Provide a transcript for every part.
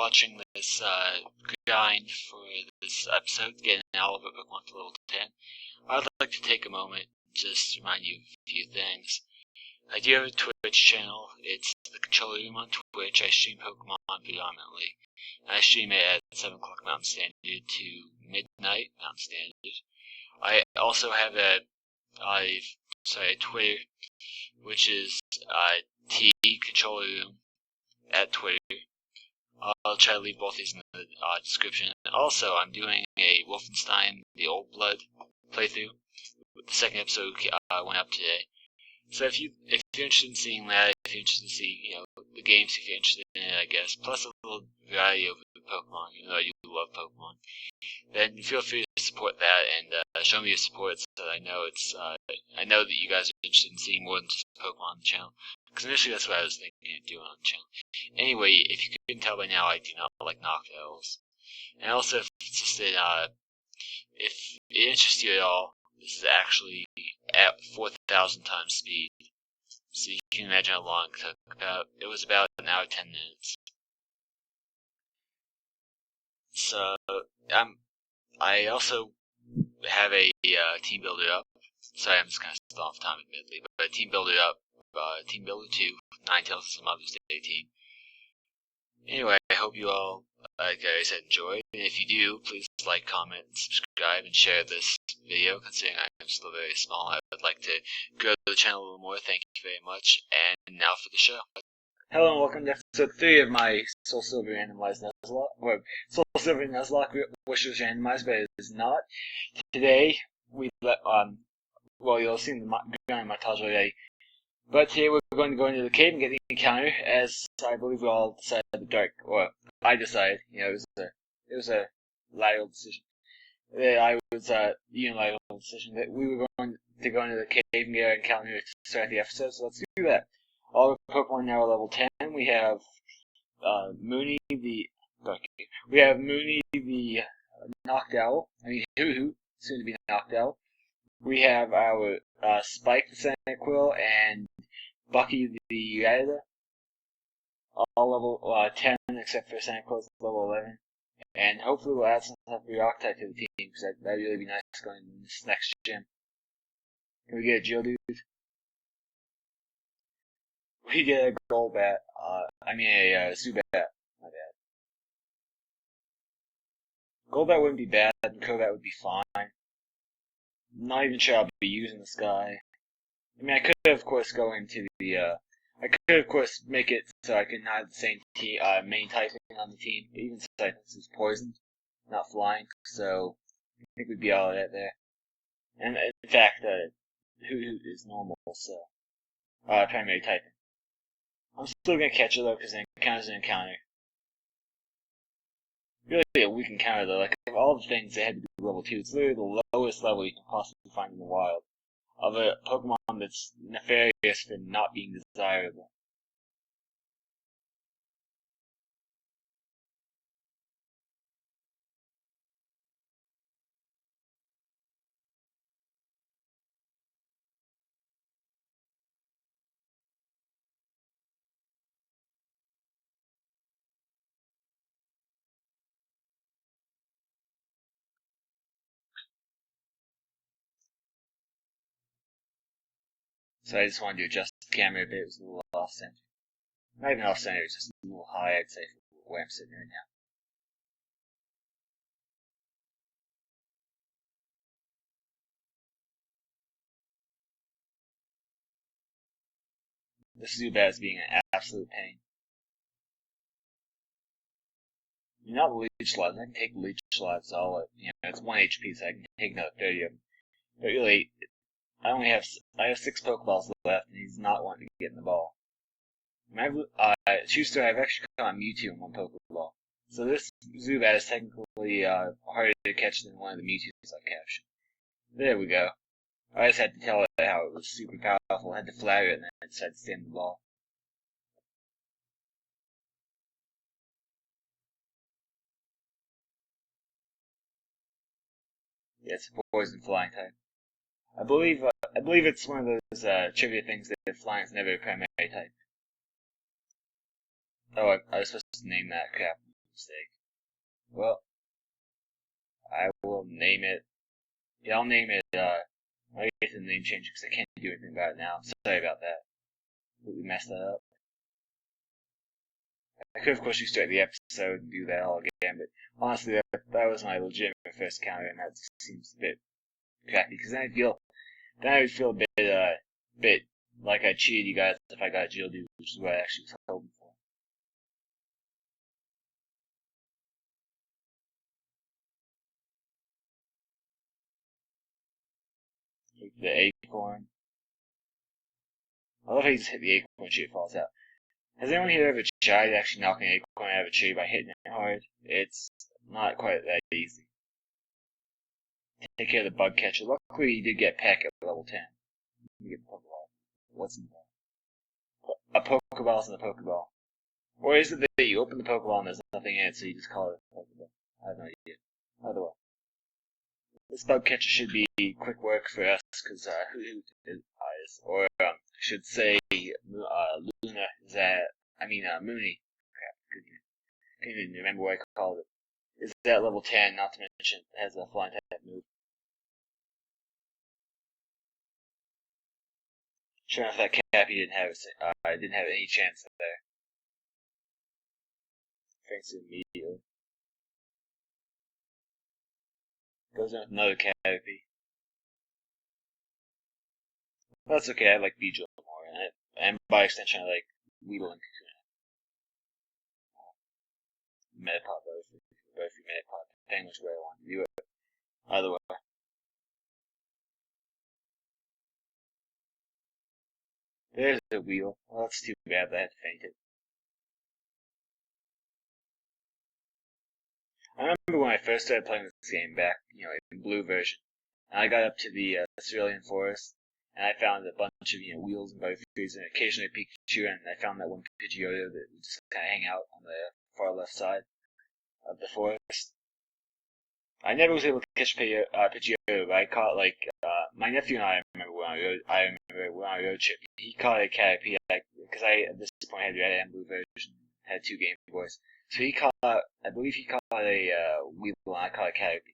watching this grind for this episode, getting all of it Pokemon to level 10. I'd like to take a moment just to remind you of a few things. I do have a Twitch channel. It's the Controller Room on Twitch. I stream Pokemon predominantly. I stream it at 7 o'clock Mountain Standard to midnight Mountain Standard. I also have a Twitter, which is T Controller Room at Twitter. I'll try to leave both these in the description. Also, I'm doing a Wolfenstein The Old Blood playthrough. The second episode went up today. So if you're interested in seeing that, if you're interested in seeing, the games, if you're interested in it, I guess, plus a little variety of Pokemon, even though I do love Pokemon, then feel free to support that and show me your support so that I know that you guys are interested in seeing more than just Pokemon on the channel. Because initially that's what I was thinking of doing on the channel. Anyway, if you couldn't tell by now, I do not like Noctowls. And also, if it interests you at all, this is actually at 4,000 times speed. So you can imagine how long it took. It was about an hour 10 minutes. So, I also have a team builder up. Sorry, I'm just kind of still off time admittedly, but a team builder up. Team Builder 2, Ninetales is a Mother's Day team. Anyway, I hope you all, like I said, enjoyed. And if you do, please like, comment, and subscribe, and share this video, considering I'm still very small. I would like to grow the channel a little more. Thank you very much. And now for the show. Hello and welcome to episode 3 of my Soul Silver randomized Nuzlock, or Soul Silver Nuzlock, which was randomized, but it is not. Today, you'll see in the ground montage already. But today we're going to go into the cave and get the encounter, as I believe we all decided I decided, it was a lateral decision. I was unilateral decision that we were going to go into the cave and get our encounter to start the episode, so let's do that. All the Pokemon now are level 10. We have Mooney the Noctowl, Hoo-Hoo, soon to be Noctowl. We have our Spike the Cyndaquil and Bucky the Rattata, all level 10 except for Cyndaquil's level 11. And hopefully we'll add some type of rock type to the team, because that'd really be nice going in this next gym. Can we get a Geodude? We get a Golbat, a Zubat, my bad. Golbat wouldn't be bad, and Crobat would be fine. Not even sure I'll be using this guy. I could, of course, go into the, I could, of course, make it so I can have the same main typing on the team. Even Cyclops is poisoned, not flying, so I think we'd be all right there. And, in fact, Hoo-Hoo is normal, so, primary typing. I'm still gonna catch it, though, because it encounters an encounter. Really a weak encounter, though. Like, of all the things that had to be level 2, it's literally the lowest level you can possibly find in the wild of a Pokemon that's nefarious for not being desirable. So I just wanted to adjust the camera a bit. It was a little off-center. Not even off-center, it's just a little high, I'd say, for where I'm sitting right now. This Zubat is being an absolute pain. You're not Leech Lives. I can take Leech Lives all at, it's 1 HP, so I can take another 30 of them. But really, I have 6 Pokeballs left, and he's not wanting to get in the ball. True story, I've actually caught Mewtwo in 1 Pokeball. So this Zubat is technically harder to catch than one of the Mewtwo's I captured. There we go. I just had to tell it how it was super powerful. I had to flatter it, and then I decided to stay in the ball. Yeah, it's a poison flying type. I believe it's one of those trivia things that flying is never a primary type. Oh, I was supposed to name that. Crap. mistake. Well, I will name it. Yeah, I'll name it, I'll get to the name change because I can't do anything about it now. Sorry about that. Completely messed that up. I could, of course, restart the episode and do that all again, but honestly, that was my legitimate first counter, and that seems a bit crappy, because then I would feel a bit like I cheated you guys if I got Geodude, which is what I actually was hoping for. Take the acorn. I love how you just hit the acorn, shit falls out. Has anyone here ever tried actually knocking an acorn out of a tree by hitting it hard? It's not quite that easy. Take care of the bug catcher. Luckily, you did get Peck at level 10. You get the Pokeball. What's in the ball? A Pokeball's in the Pokeball. Or is it that you open the Pokeball and there's nothing in it, so you just call it a Pokeball? I have no idea. Either way. This bug catcher should be quick work for us, because who is, or I should say, Luna is at, Mooney. Crap, couldn't even remember what I called it. Is at level 10, not to mention it has a flying type move. Sure enough, that Cappy didn't have any chance there. Thanks immediately. Goes in with another Cappy. That's okay, I like Beedrill more, and by extension, I like Weedle and Kakuna. Metapod, both Metapod, depending which way I want to do it. Either way. There's a Weedle. Well, that's too bad that I had to faint it. I remember when I first started playing this game back, in blue version, and I got up to the Cerulean Forest, and I found a bunch of, wheels and butterfrees, and occasionally a Pikachu, and I found that one Pidgeotto that would just kind of hang out on the far left side of the forest. I never was able to catch Pidgeotto, but I caught, my nephew and I remember when I road trip, he caught a Caterpie, because at this point had the red and blue version, had 2 Game Boys. So I believe he caught a Weedle and I caught a Caterpie.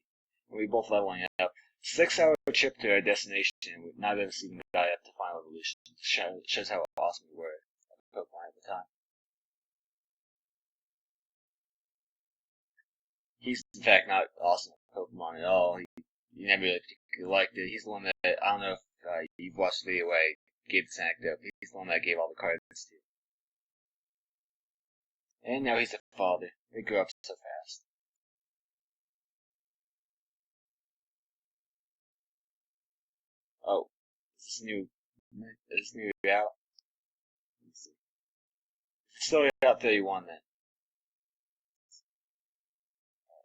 And we both leveling up. 6-hour trip to our destination, and neither of us even got up to final evolution. Shows how awesome we were at Pokemon at the time. He's in fact not awesome at Pokemon at all. He never really particularly liked it. He's the one that, I don't know if you've watched the video where I gave this anecdote, but he's the one that I gave all the cards to. And now he's a father. They grew up so fast. Oh, is this new out? Let's see. It's still out 31 then.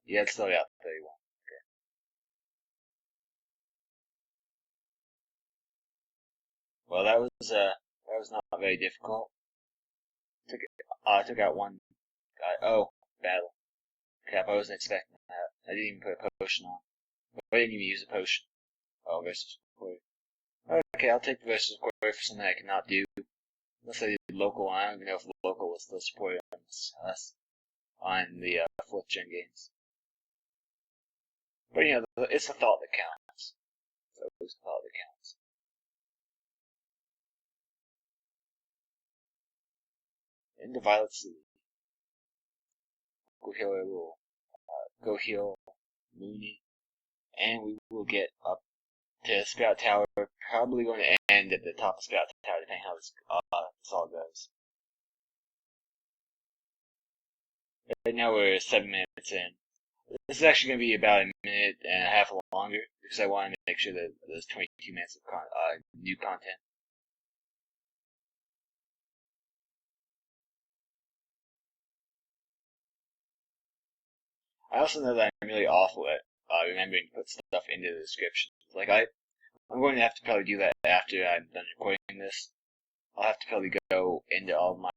Yeah, it's still out 31. Okay. Well, that was not very difficult. Took out one guy. Oh, battle. Crap, I wasn't expecting that. I didn't even put a potion on. I didn't even use a potion. Oh, versus quarry. Okay, I'll take the versus quarry for something I cannot do. Unless I did local. I don't even know if local was still supported on the 4th gen games. But it's the thought that counts. It's always the thought that counts. Into Violet City. Go heal Mooney, and we will get up to Sprout Tower. Probably going to end at the top of Sprout Tower, depending how this all goes. Right now we're 7 minutes in. This is actually going to be about a minute and a half longer, because I want to make sure that there's 22 minutes of new content. I also know that I'm really awful at remembering to put stuff into the description. I'm going to have to probably do that after I'm done recording this. I'll have to probably go into all my,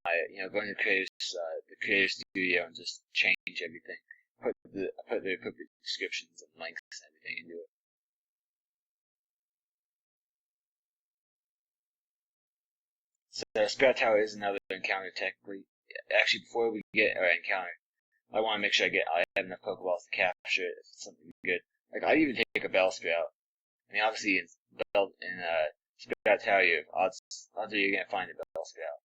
go into the creator studio and just change everything. Put the appropriate descriptions and links and everything into it. So Sprout Tower is another encounter technically. Actually, before we get our encounter, I want to make sure I have enough Pokeballs to capture it if it's something good. Like I'd even take a Bellsprout. I mean, obviously in Sprout Tower, you have odds are you're gonna find a Bellsprout.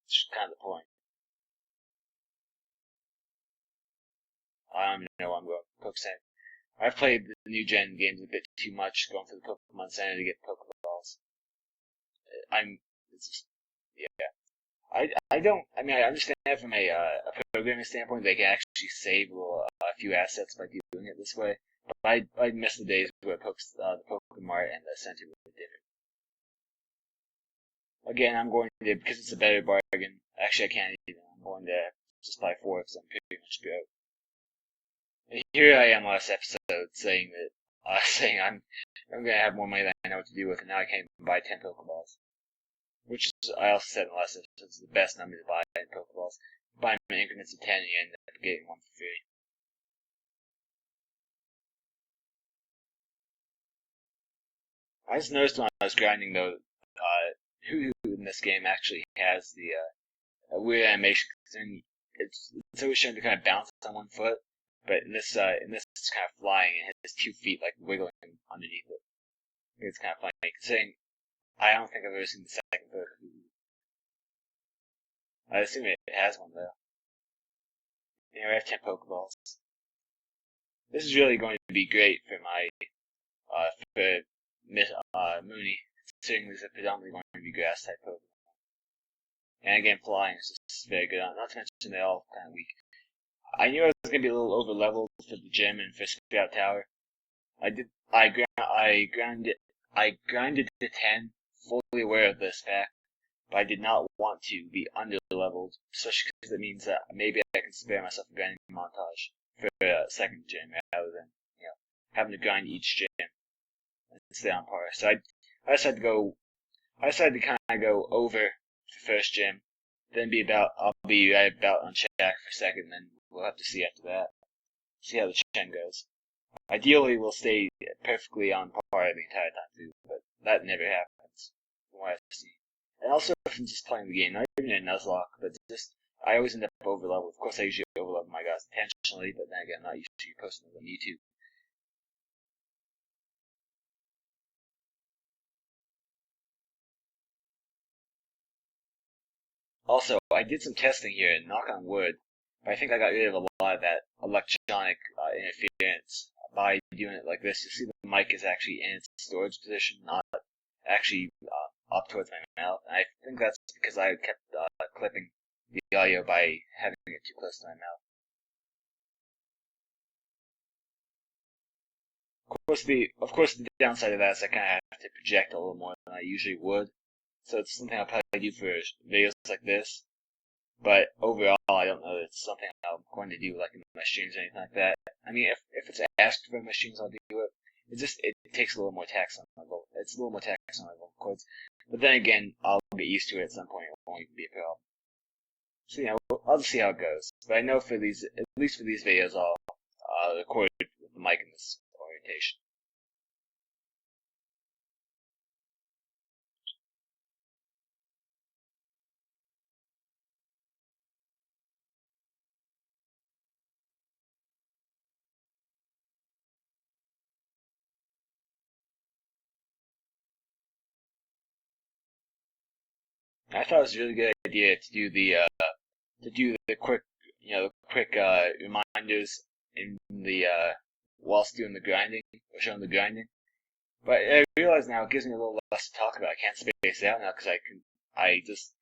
Which is kind of the point. I don't even know why I'm going Pokemon. I've played the new gen games a bit too much, going to the Pokemon Center to get Pokeballs. It's just, yeah. I don't, I mean, I understand from a programming standpoint, they can actually save a few assets by doing it this way. But I miss the days where the Pokemart and the Center were different. Again, I'm going to, because it's a better bargain, actually I can't even, I'm going to just buy 4 because I'm pretty much broke. And here I am last episode saying that, saying I'm gonna have more money than I know what to do with, and now I can't even buy 10 Pokeballs. Which is, I also said in the last episode, is the best number to buy in Pokeballs. Buy them in increments of 10 and you end up getting one for free. I just noticed when I was grinding though, who in this game actually has the weird animation. It's always shown to kind of bounce on one foot, but in this it's kind of flying and has 2 feet like wiggling underneath it. I think it's kind of funny. Considering I don't think I've ever seen the second foot. I assume it has one though. Anyway, I have 10 Pokeballs. This is really going to be great for my for Mooney, considering these are predominantly going to be grass type Pokemon. And again, flying is just very good. Not to mention they're all kind of weak. I knew I was going to be a little over leveled for the gym and for Sprout Tower. I grinded to 10, fully aware of this fact, but I did not want to be under leveled, especially because it means that maybe I can spare myself a grinding montage for a second gym rather than having to grind each gym and stay on par. So I decided to kind of go over for first gym, then I'll be right about on check for second, then we'll have to see after that. See how the chen goes. Ideally, we'll stay perfectly on par the entire time too, but that never happens from what I see. And also from just playing the game, not even in nuzlock, but just I always end up over level. Of course, I usually over level my guys intentionally, but then again, I'm not usually posting them on YouTube. Also, I did some testing here, and knock on wood, but I think I got rid of a lot of that electronic interference by doing it like this. You see the mic is actually in its storage position, not actually up towards my mouth. And I think that's because I kept clipping the audio by having it too close to my mouth. Of course, the downside of that is I kind of have to project a little more than I usually would. So it's something I'll probably do for videos like this. But overall, I don't know that it's something I'm going to do like in my streams or anything like that. I mean, if it's asked for my streams, I'll do it. It takes a little more tax on my vocal. It's a little more tax on my vocal cords. But then again, I'll get used to it at some point. It won't even be a problem. So I'll just see how it goes. But I know at least for these videos, I'll record with the mic in this orientation. I thought it was a really good idea to do the quick reminders in the whilst doing the grinding or showing the grinding. But I realize now it gives me a little less to talk about. I can't space it out now because I just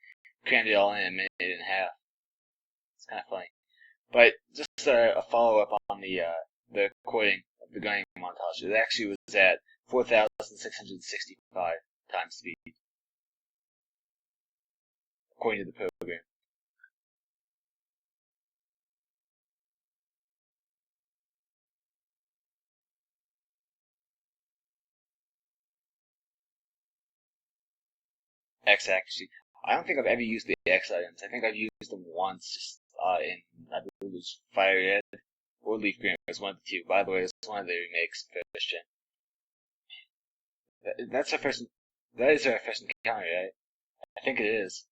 crammed it all in a minute and a half. It's kind of funny. But just a follow up on the recording of the grinding montage. It actually was at 4,665 times speed according to the program. X accuracy. I don't think I've ever used the X items. I think I've used them once, just in I believe it was Fire Red or Leaf Green. It was one of the two. By the way, it's one of the remakes for this gen. That's our first. That is our first encounter, right? I think it is.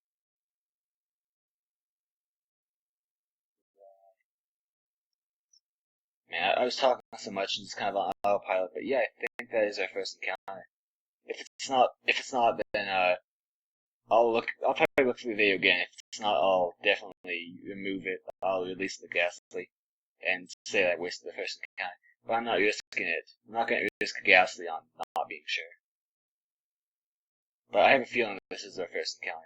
Man, I was talking so much and just kind of on autopilot, but yeah, I think that is our first encounter. If it's not, then I'll probably look through the video again. If it's not, I'll definitely remove it. I'll release the ghastly and say that I wasted the first encounter. But I'm not risking it. I'm not going to risk ghastly on not being sure. But I have a feeling this is our first encounter.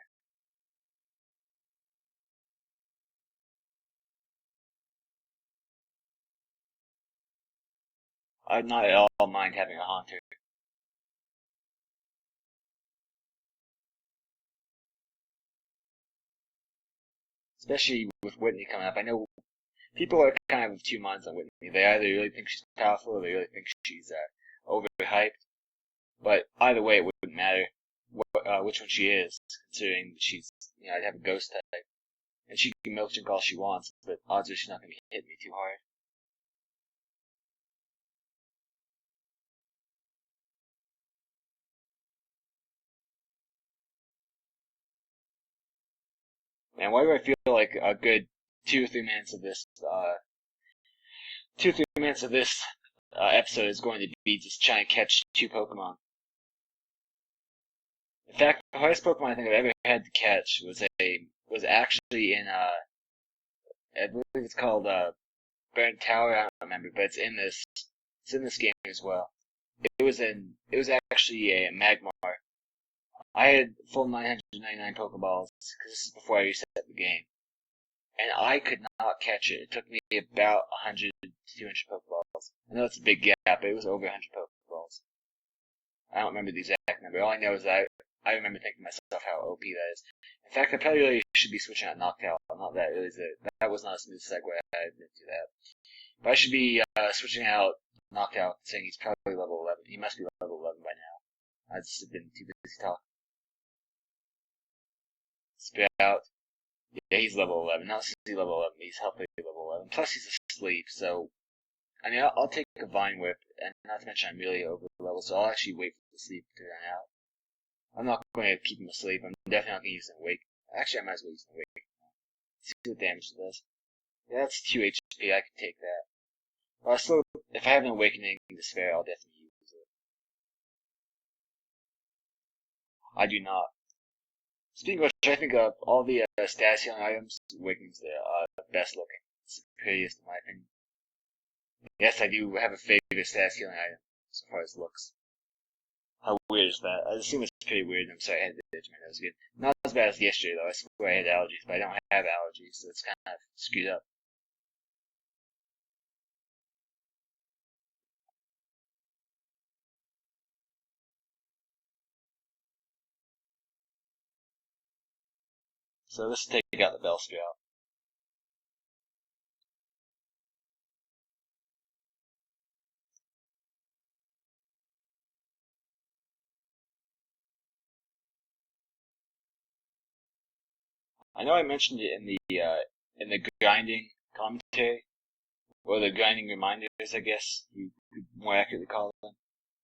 I'd not at all mind having a haunter. Especially with Whitney coming up. I know people are kind of of two minds on Whitney. They either really think she's powerful or they really think she's overhyped. But either way, it wouldn't matter which one she is, considering she's, I'd have a ghost type. And she can milk drink all she wants, but odds are she's not going to be hitting me too hard. Man, why do I feel like a good 2 or 3 minutes of this, 2 or 3 minutes of this episode is going to be just trying to catch 2 Pokemon? In fact, the hardest Pokemon I think I've ever had to catch was actually in I believe it's called Burnt Tower. I don't remember, but it's in this game as well. It was actually a Magmar. I had full 999 Pokeballs because this is before I reset the game, and I could not catch it. It took me about 100 to 200 Pokeballs. I know it's a big gap, but it was over 100 Pokeballs. I don't remember the exact number. All I know is that I remember thinking to myself how OP that is. In fact, I probably really should be switching out Noctowl. Not that really that was not a smooth segue. I didn't do that. But I should be switching out Noctowl, saying he's probably level 11. He must be level 11 by now. I just have been too busy talking. Spit out. Yeah, he's level 11. Not since he's level 11. He's healthy level 11. Plus, he's asleep, so I mean, I'll take a Vine Whip, and not to mention I'm really over level, so I'll actually wait for the sleep to run out. I'm not going to keep him asleep. I'm definitely not going to use him awake. Actually, I might as well use him awake. See what damage it does. Yeah, that's 2 HP. I can take that. But I still, if I have an Awakening Despair, I'll definitely use it. I do not. Speaking of which, I think all the status healing items, Awakenings, are the best looking. It's the prettiest in my opinion. Yes, I do have a favorite status healing item, so far as looks. How weird is that? I assume it's pretty weird. I'm sorry, I had to itch my nose again. Not as bad as yesterday, though. I swear I had allergies, but I don't have allergies, so it's kind of screwed up. So let's take out the Bellsprout. I know I mentioned it in the grinding commentary, or the grinding reminders, I guess you could more accurately call them.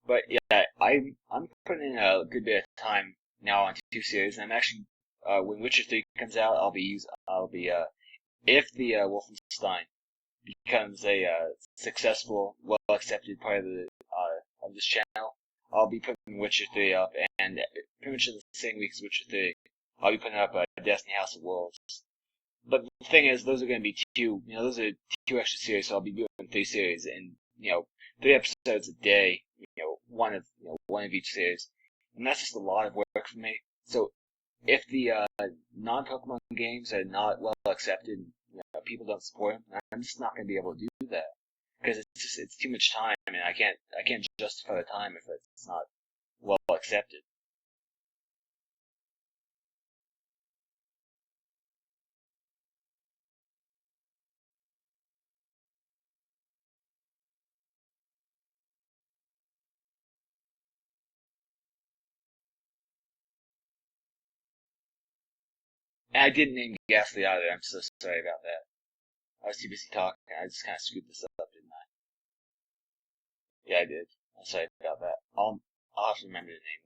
But yeah, I'm putting in a good bit of time now on 2 series, and I'm actually when Witcher 3 comes out, I'll be if the Wolfenstein becomes a successful, well accepted part of this channel, I'll be putting Witcher 3 up, and pretty much in the same week as Witcher 3, I'll be putting up Destiny House of Wolves. But the thing is, those are going to be those are 2 extra series, so I'll be doing 3 series, and 3 episodes a day, one of each series, and that's just a lot of work for me. So if the non-Pokemon games are not well accepted, people don't support them, I'm just not going to be able to do that because it's too much time, and I can't justify the time if it's not well accepted. And I didn't name Ghastly either. I'm so sorry about that. I was too busy talking. I just kind of screwed this up, didn't I? Yeah, I did. I'm sorry about that. I'll have to remember the name.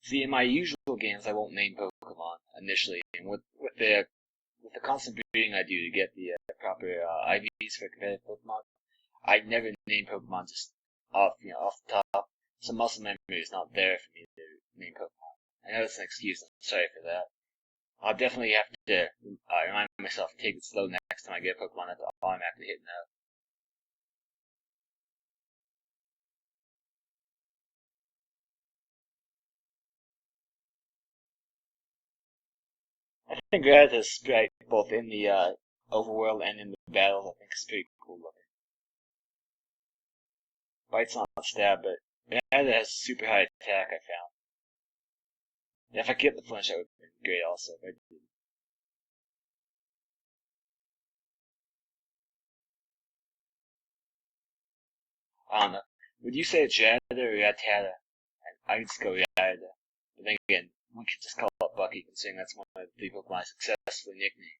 See, in my usual games, I won't name Pokemon initially, and with the constant breeding I do to get the proper IVs for competitive Pokemon, I never name Pokemon just off the top. Some muscle memory is not there for me to name Pokemon. I know that's an excuse. I'm sorry for that. I'll definitely have to remind myself to take it slow next time I get a Pokemon that's automatically hitting out. I think Grata's sprite, both in the overworld and in the battles, I think is pretty cool looking. Bite's not stab, but Grata has super high attack, I found. And if I get the flinch, that would have been great also. But I don't know. Would you say it's Rata or Rattata? I'd just go Rata. But then again, we could just call it Bucky, considering that's one of the three Pokemon I successfully nicknamed.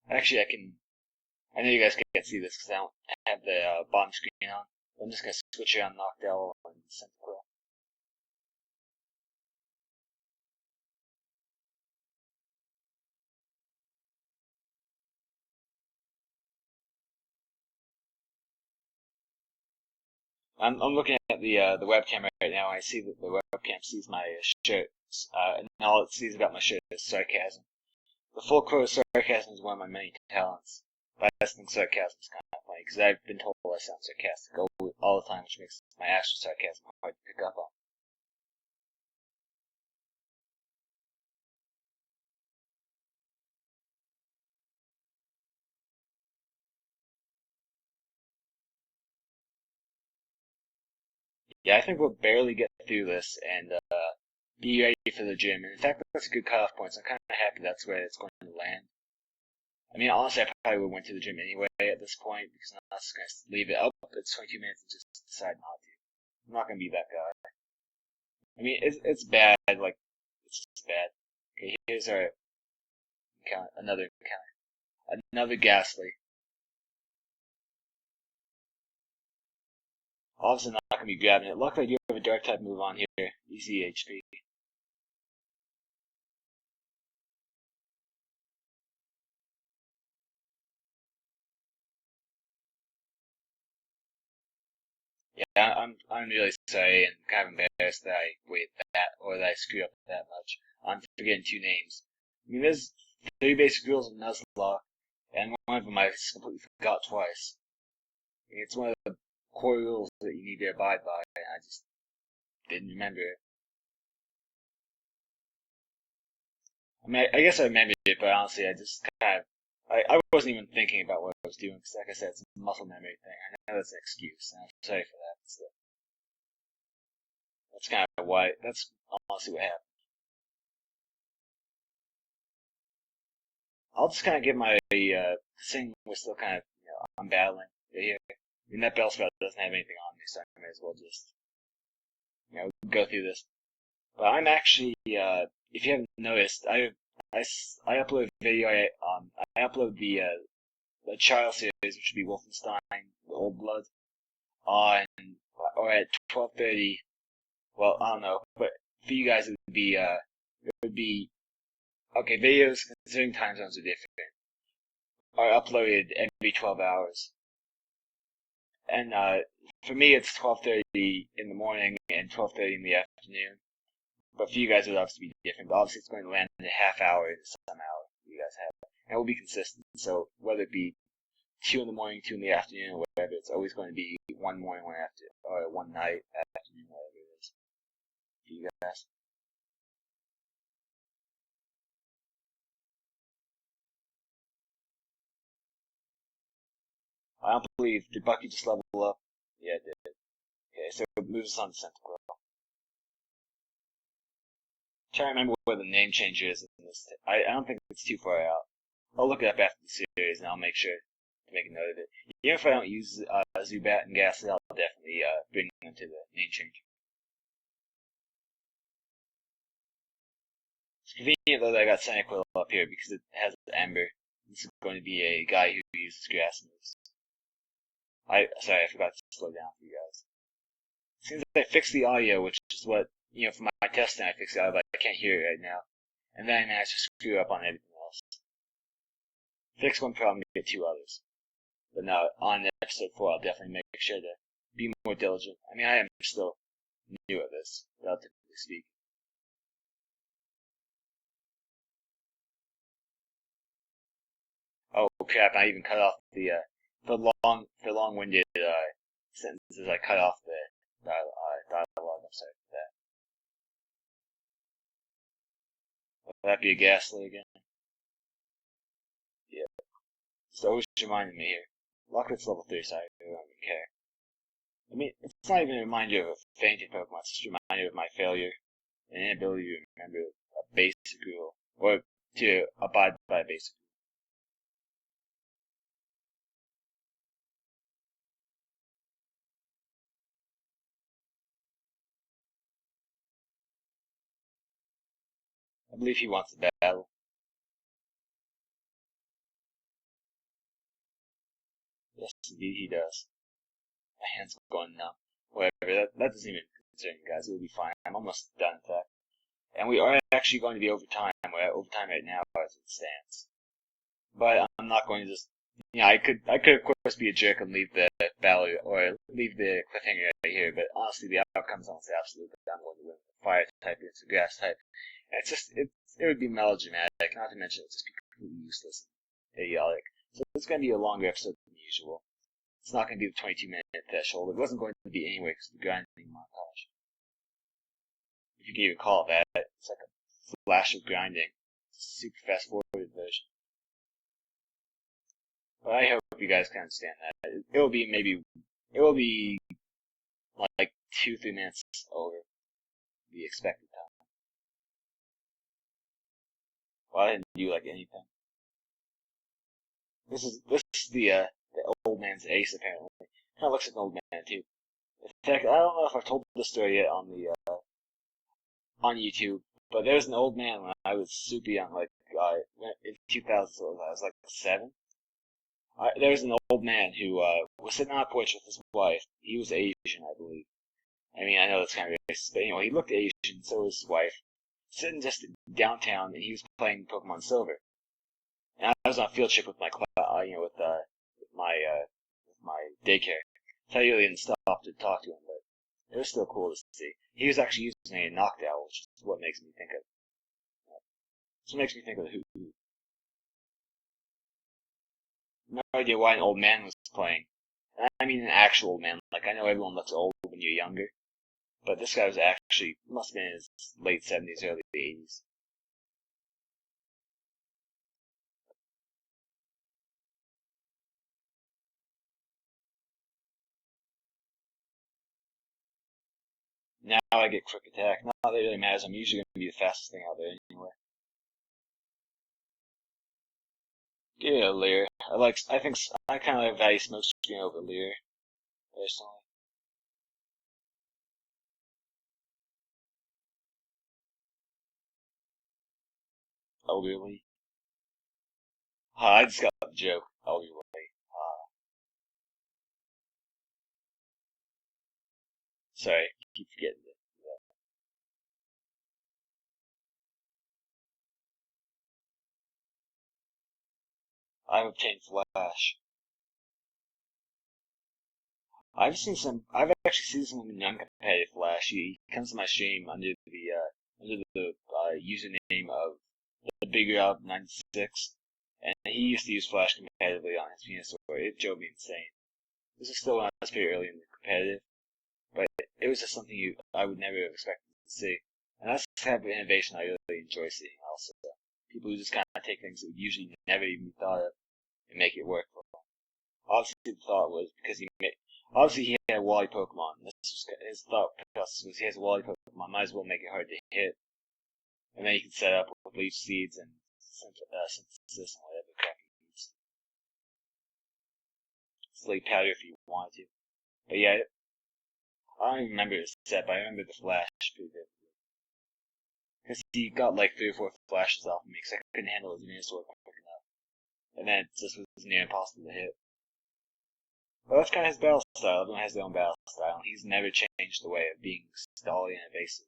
Actually, I know you guys can't see this because I don't have the bottom screen on. I'm just gonna switch around Noctowl and Cyndaquil. I'm looking at the webcam right now, and I see that the webcam sees my shirt, and all it sees about my shirt is sarcasm. The full quote of sarcasm is one of my many talents, but I just think sarcasm is kind of funny, because I've been told I sound sarcastic all the time, which makes my actual sarcasm hard to pick up on. Yeah, I think we'll barely get through this and be ready for the gym. And in fact, that's a good cutoff point, so I'm kind of happy that's where it's going to land. I mean, honestly, I probably would have went to the gym anyway at this point because I'm not just going to leave it up. It's 22 minutes and just decide not to. I'm not going to be that guy. I mean, it's bad. Like, it's just bad. Okay, here's our another Ghastly. Obviously, not going to be grabbing it. Luckily, I do have a Dark type move on here. Easy HP. Yeah, I'm really sorry and kind of embarrassed that I waited that or that I screwed up that much. I'm forgetting two names. I mean, there's three basic rules of nuzlock, and one of them I just completely forgot twice. I mean, it's one of the core rules that you need to abide by, and I just didn't remember it. I mean, I guess I remembered it, but honestly, I just kind of I wasn't even thinking about what I was doing because, like I said, it's a muscle memory thing. I know that's an excuse, and I'm sorry for that. So that's kind of why. That's honestly what happened. I'll just kind of give my thing. We're still kind of I'm battling here. I mean that Bellsprout doesn't have anything on me, so I may as well just go through this. But I'm actually if you haven't noticed, I upload video. I upload the child series, which would be Wolfenstein: The Old Blood, on or at 12:30. Well, I don't know, but for you guys it would be okay. Videos considering time zones are different are uploaded every 12 hours. And for me, it's 12:30 in the morning and 12:30 in the afternoon. But for you guys, it would obviously be different. But obviously, it's going to land in a half hour somehow. You guys have, and it will be consistent. So whether it be 2 in the morning, 2 in the afternoon, or whatever, it's always going to be one morning, one after, or one night, afternoon, whatever it is. For you guys. I don't believe did Bucky just level up? Yeah, it did. Okay, so it moves us on to Cyndaquil. Trying to remember where the name change is in this. I don't think it's too far out. I'll look it up after the series and I'll make sure to make a note of it. Even if I don't use Zubat and Ghastly, I'll definitely bring them to the name change. Convenient though that I got Senequil up here because it has Ember. This is going to be a guy who uses grass moves. Sorry, I forgot to slow down for you guys. Seems like I fixed the audio, which is what, for my testing I fixed the audio, but I can't hear it right now. And then I managed to screw up on everything else. Fix one problem, get two others. But now, on episode 4, I'll definitely make sure to be more diligent. I mean, I am still new at this, relatively speaking. Oh crap! I even cut off the long-winded sentences. I cut off the dialogue. I'm sorry for that. Will that be a ghastly again? Yeah. Just always reminding me here. Locklet's level 3, so I really don't even care. I mean, it's not even a reminder of a fainting Pokemon, it's just a reminder of my failure and inability to remember a basic rule, or to abide by a basic rule. I believe he wants to battle. Yes, indeed he does. My hand's going numb. Whatever, that doesn't even concern you guys, it'll be fine. I'm almost done, in fact. And we are actually going to be overtime. We're at overtime right now as it stands. But I'm not going to just, I could of course be a jerk and leave the battle or leave the cliffhanger right here. But honestly, the outcome's almost absolute. I'm going to win the fire type against the grass type. And it would be melodramatic. Not to mention, it'd just be completely useless and idiotic. So it's going to be a longer episode than usual. It's not going to be the 22-minute threshold. It wasn't going to be anyway because of the grinding montage. If you can even call it that, it's like a flash of grinding. It's a super fast forwarded version. But I hope you guys can understand that. It will be like 2-3 minutes over the expected time. Well, I didn't do like anything. This is the old man's ace apparently. Kind of looks like an old man too. In fact, I don't know if I've told this story yet on the on YouTube, but there was an old man when I was super young, like in 2000, so I was like 7. There was an old man who was sitting on a porch with his wife. He was Asian, I believe. I mean, I know that's kind of racist, but he looked Asian, so was his wife. Sitting just downtown, and he was playing Pokemon Silver. And I was on a field trip with my class, with my daycare. So I really didn't stop to talk to him, but it was still cool to see. He was actually using a Noctowl, which is what makes me think of. So it makes me think of the Hoot. No idea why an old man was playing. And I mean an actual old man. Like, I know everyone looks old when you're younger. But this guy was actually, must have been in his late 70s, early 80s. Now I get quick attack. Not that it really matters. I'm usually going to be the fastest thing out there anyway. Give it a Leer. I kind of like value Smoke Screen over Leer, personally. Elderly. I just got the joke. Elderly. Sorry, I keep forgetting it. I've obtained Flash. I've actually seen some non-competitive Flash. He comes to my stream under the username of the Bigger Out 96, and he used to use Flash competitively on his Venusaur. It drove me insane. This is still when I was pretty early in the competitive, but it was just something I would never have expected to see. And that's the type of innovation I really enjoy seeing also. People who just kind of take things that would usually never even be thought of and make it work for them. Obviously the thought was because obviously he had a Wally Pokemon. His thought process was he has a Wally Pokemon, might as well make it hard to hit. And then you can set up with leaf seeds and synthesis and whatever crap you use. Slate powder if you want to. But yeah, I don't even remember the set, but I remember the Flash pretty good. Because he got like 3 or 4 flashes off of me because I couldn't handle his mini sword quick enough. And then it just was near impossible to hit. But that's kind of his battle style. Everyone has their own battle style. He's never changed the way of being stally and evasive.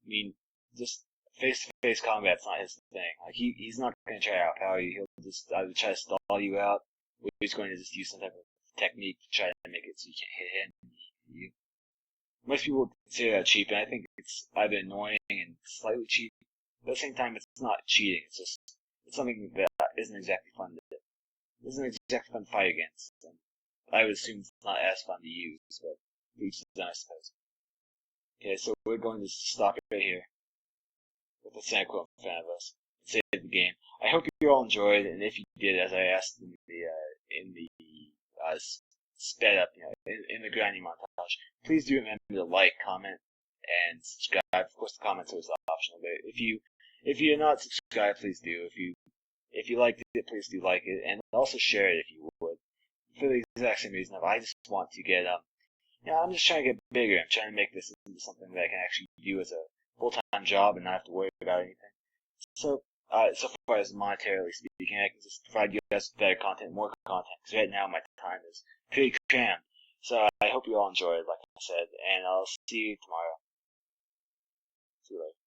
I mean, just face-to-face combat's not his thing. Like he's not going to try to outpower you. He'll just either try to stall you out, or he's going to just use some type of technique to try to make it so you can't hit him. Most people would consider that cheap, and I think it's either annoying and slightly cheap. But at the same time, it's not cheating. It's something that isn't exactly fun to fight against. And I would assume it's not as fun to use, but each is done, I suppose. Okay, so we're going to stop it right here with the Santa quote in front of us. Save the game. I hope you all enjoyed, and if you did, as I asked in the sped up, in the grinding montage, please do remember to like, comment, and subscribe. Of course, the comments are always optional, but if you're not subscribed, please do. If you liked it, please do like it, and also share it if you would. For the exact same reason, I just want to get I'm just trying to get bigger. I'm trying to make this into something that I can actually do as a full-time job and not have to worry about anything. So, so far as monetarily speaking, I can just provide you guys with better content, more content, because right now my time is pretty crammed. So I hope you all enjoyed, like I said, and I'll see you tomorrow. See you later.